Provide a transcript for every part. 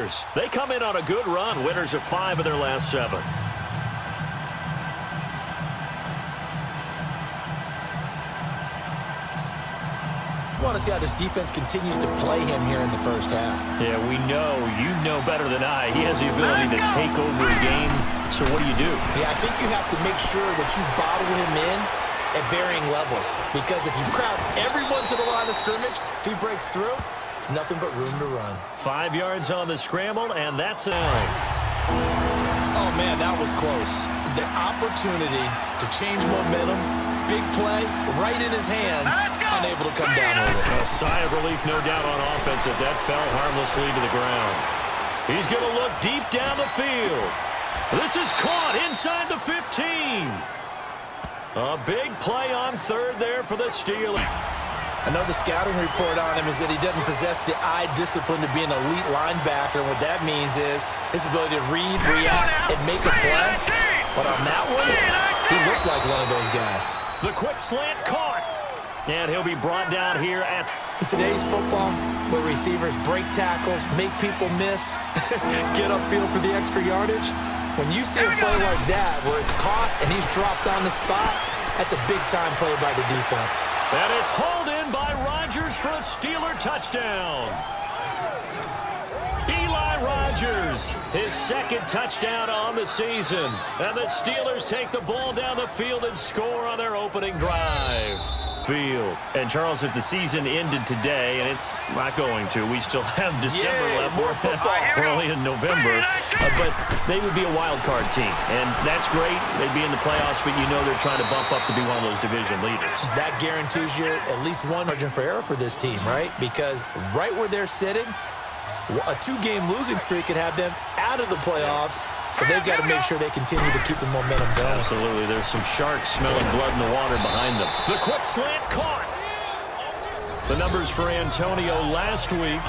Steelers. They come in on a good run, winners of 5 of their last 7. I want to see how this defense continues to play him here in the first half. Yeah, we know. You know better than I. He has the ability to take over a game. So what do? Yeah, I think you have to make sure that you bottle him in at varying levels. Because if you crowd everyone to the line of scrimmage, if he breaks through, it's nothing but room to run. 5 yards on the scramble, and that's it. Oh, man, that was close. The opportunity to change momentum, big play, right in his hands, unable to come down with it. A sigh of relief, no doubt, on offense if that fell harmlessly to the ground. He's going to look deep down the field. This is caught inside the 15. A big play on third there for the Steelers. I know the scouting report on him is that he doesn't possess the eye discipline to be an elite linebacker. What that means is his ability to read, react, and make a play. But on that one, he looked like one of those guys. The quick slant caught. And he'll be brought down here at... In today's football, where receivers break tackles, make people miss, get upfield for the extra yardage, when you see a play like that where it's caught and he's dropped on the spot, that's a big-time play by the defense. And it's hauled in by Rodgers for a Steeler touchdown. Eli Rodgers, his 2nd touchdown on the season. And the Steelers take the ball down the field and score on their opening drive. And Charles, if the season ended today, and it's not going to, we still have December left. We're only in November, but they would be a wild card team, and that's great. They'd be in the playoffs, but you know they're trying to bump up to be one of those division leaders. That guarantees you at least one margin for error for this team, right? Because right where they're sitting, a 2-game losing streak could have them out of the playoffs. So they've got to make sure they continue to keep the momentum going. Absolutely. There's some sharks smelling blood in the water behind them. The quick slant caught. The numbers for Antonio last week.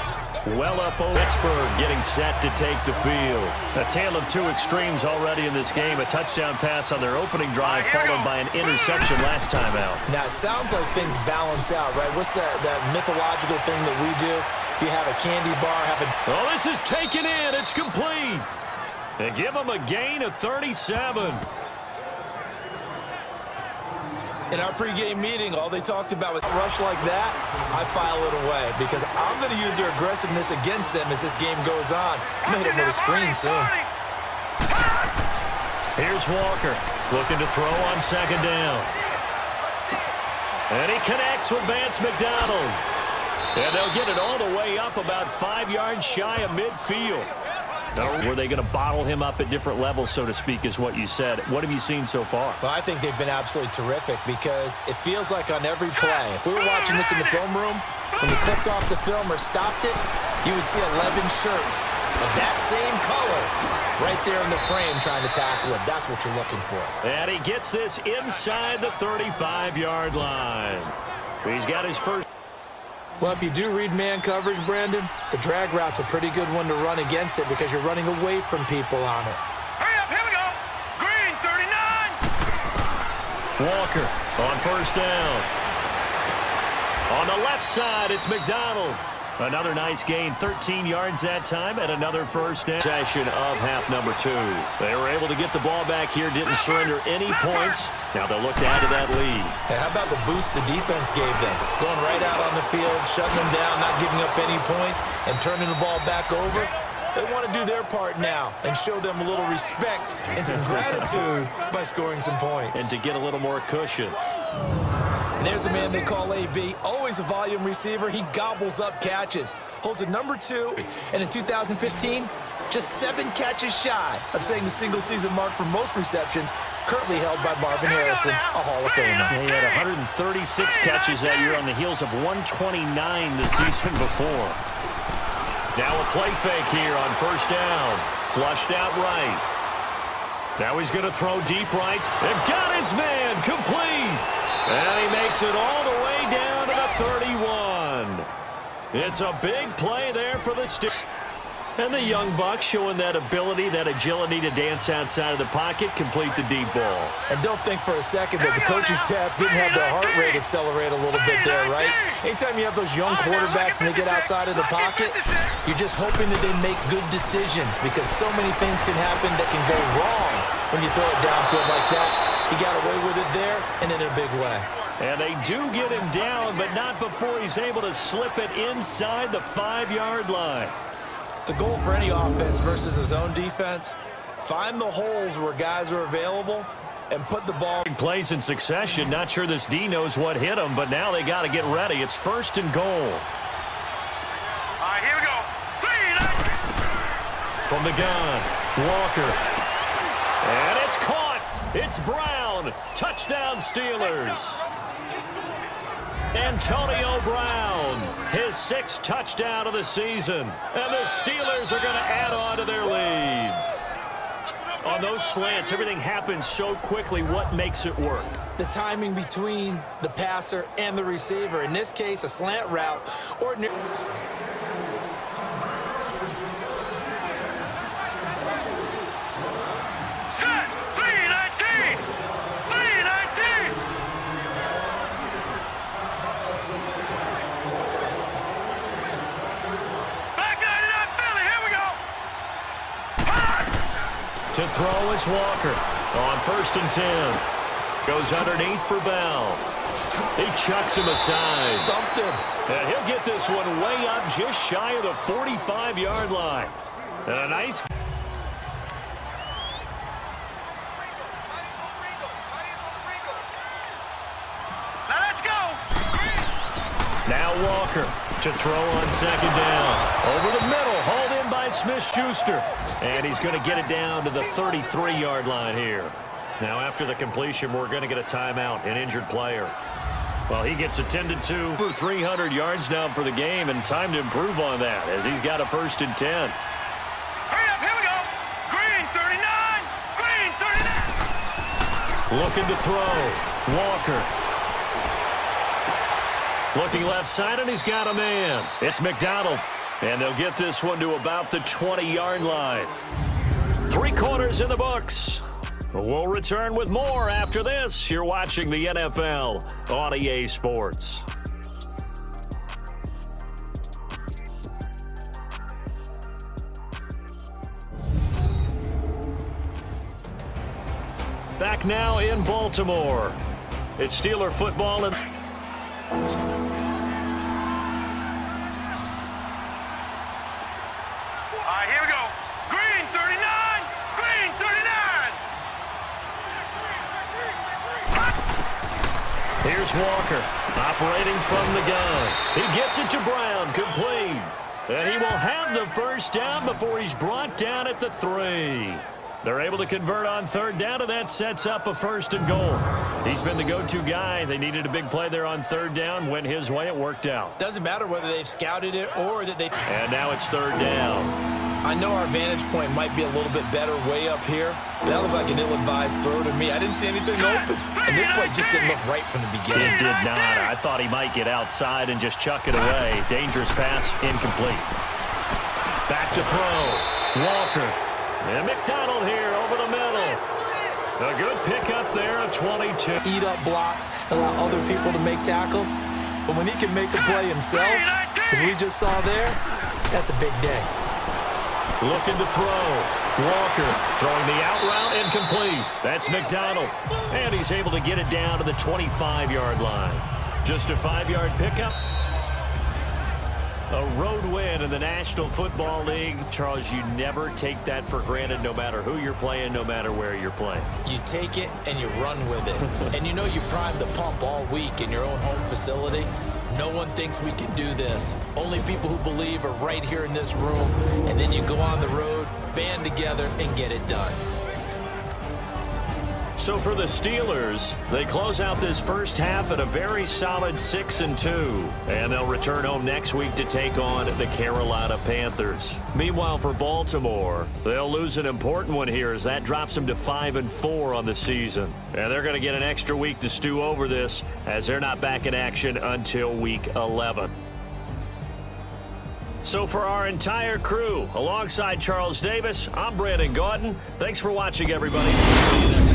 Well up on Pittsburgh getting set to take the field. A tale of 2 extremes already in this game. A touchdown pass on their opening drive followed by an interception last time out. Now, it sounds like things balance out, right? What's that mythological thing that we do? If you have a candy bar, Oh, this is taken in. It's complete. They give him a gain of 37. In our pregame meeting, all they talked about was a rush like that. I file it away because I'm going to use their aggressiveness against them as this game goes on. I'm going to hit them with a screen soon. Here's Walker looking to throw on 2nd down. And he connects with Vance McDonald. And they'll get it all the way up about 5 yards shy of midfield. Were they going to bottle him up at different levels, so to speak, is what you said. What have you seen so far? Well, I think they've been absolutely terrific because it feels like on every play, if we were watching this in the film room, when you clicked off the film or stopped it, you would see 11 shirts of that same color right there in the frame trying to tackle him. That's what you're looking for. And he gets this inside the 35-yard line. He's got his first... Well, if you do read man coverage, Brandon, the drag route's a pretty good one to run against it because you're running away from people on it. Hurry up, here we go. Green, 39. Walker on 1st down. On the left side, it's McDonald. Another nice gain, 13 yards that time, and another 1st down. Session of half number 2. They were able to get the ball back here, didn't surrender any points. Now they'll look to add to that lead. Hey, how about the boost the defense gave them? Going right out on the field, shutting them down, not giving up any points, and turning the ball back over. They want to do their part now and show them a little respect and some gratitude by scoring some points. And to get a little more cushion. And there's a man they call AB, always a volume receiver. He gobbles up catches, holds a number 2, and in 2015, just 7 catches shy of setting the single-season mark for most receptions, currently held by Marvin Harrison, a Hall of Famer. He had 136 catches that year on the heels of 129 the season before. Now a play fake here on 1st down. Flushed out right. Now he's going to throw deep right. And got his man complete. And he makes it all the way down to the 31. It's a big play there for the Steelers. And the young buck showing that ability, that agility to dance outside of the pocket, complete the deep ball. And don't think for a second that the coaching staff didn't have their heart rate accelerate a little bit there, right? Anytime you have those young quarterbacks and they get outside of the pocket, you're just hoping that they make good decisions because so many things can happen that can go wrong when you throw it downfield like that. He got away with it there and in a big way. And they do get him down, but not before he's able to slip it inside the 5-yard line. The goal for any offense versus his own defense, find the holes where guys are available and put the ball. Plays in succession. Not sure this D knows what hit him, but now they got to get ready. It's 1st and goal. All right, here we go. From the gun, Walker. And it's caught. It's Brown. Touchdown, Steelers. Antonio Brown, his 6th touchdown of the season. And the Steelers are going to add on to their lead. On those slants, everything happens so quickly. What makes it work? The timing between the passer and the receiver. In this case, a slant route. Ordinary. Set. 319. 319. Back 99 Philly. Here we go. To throw is Walker on 1st and 10. Goes underneath for Bell. He chucks him aside. Dumped him. And he'll get this one way up just shy of the 45-yard line. And a nice. Now let's go. Now Walker to throw on 2nd down. Over the middle, hauled in by Smith-Schuster. And he's going to get it down to the 33-yard line here. Now after the completion, we're going to get a timeout, an injured player. Well, he gets attended to. Over 300 yards now for the game, and time to improve on that as he's got a 1st and 10. Hurry up, here we go. Green 39. Green 39. Looking to throw. Walker. Looking left side, and he's got a man. It's McDonald. And they'll get this one to about the 20-yard line. 3 quarters in the books. We'll return with more after this. You're watching the NFL on EA Sports. Back now in Baltimore. It's Steeler football and All right, here we go. Green 39. Green 39. here's Walker operating from the gun. He gets it to Brown, complete. And he will have the 1st down before he's brought down at the 3. They're able to convert on 3rd down, and that sets up a 1st and goal. He's been the go-to guy. They needed a big play there on 3rd down. Went his way. It worked out. Doesn't matter whether they've scouted it or that they. And now it's 3rd down. I know our vantage point might be a little bit better way up here, but that looked like an ill-advised throw to me. I didn't see anything open, and this play just didn't look right from the beginning. It did not. I thought he might get outside and just chuck it away. Dangerous pass, incomplete. Back to throw. Walker. And McDonald here over the middle. A good pickup there, a 22. Eat up blocks, allow other people to make tackles. But when he can make a play himself, as we just saw there, that's a big day. Looking to throw. Walker throwing the out route incomplete. That's McDonald. And he's able to get it down to the 25-yard line. Just a 5-yard pickup. A road win in the National Football League. Charles, you never take that for granted no matter who you're playing, no matter where you're playing. You take it and you run with it. And you know you primed the pump all week in your own home facility. No one thinks we can do this. Only people who believe are right here in this room. And then you go on the road, band together, and get it done. So for the Steelers, they close out this first half at a very solid 6-2. And they'll return home next week to take on the Carolina Panthers. Meanwhile, for Baltimore, they'll lose an important one here as that drops them to 5-4 on the season. And they're going to get an extra week to stew over this as they're not back in action until week 11. So for our entire crew, alongside Charles Davis, I'm Brandon Gaudin. Thanks for watching, everybody. See you next time.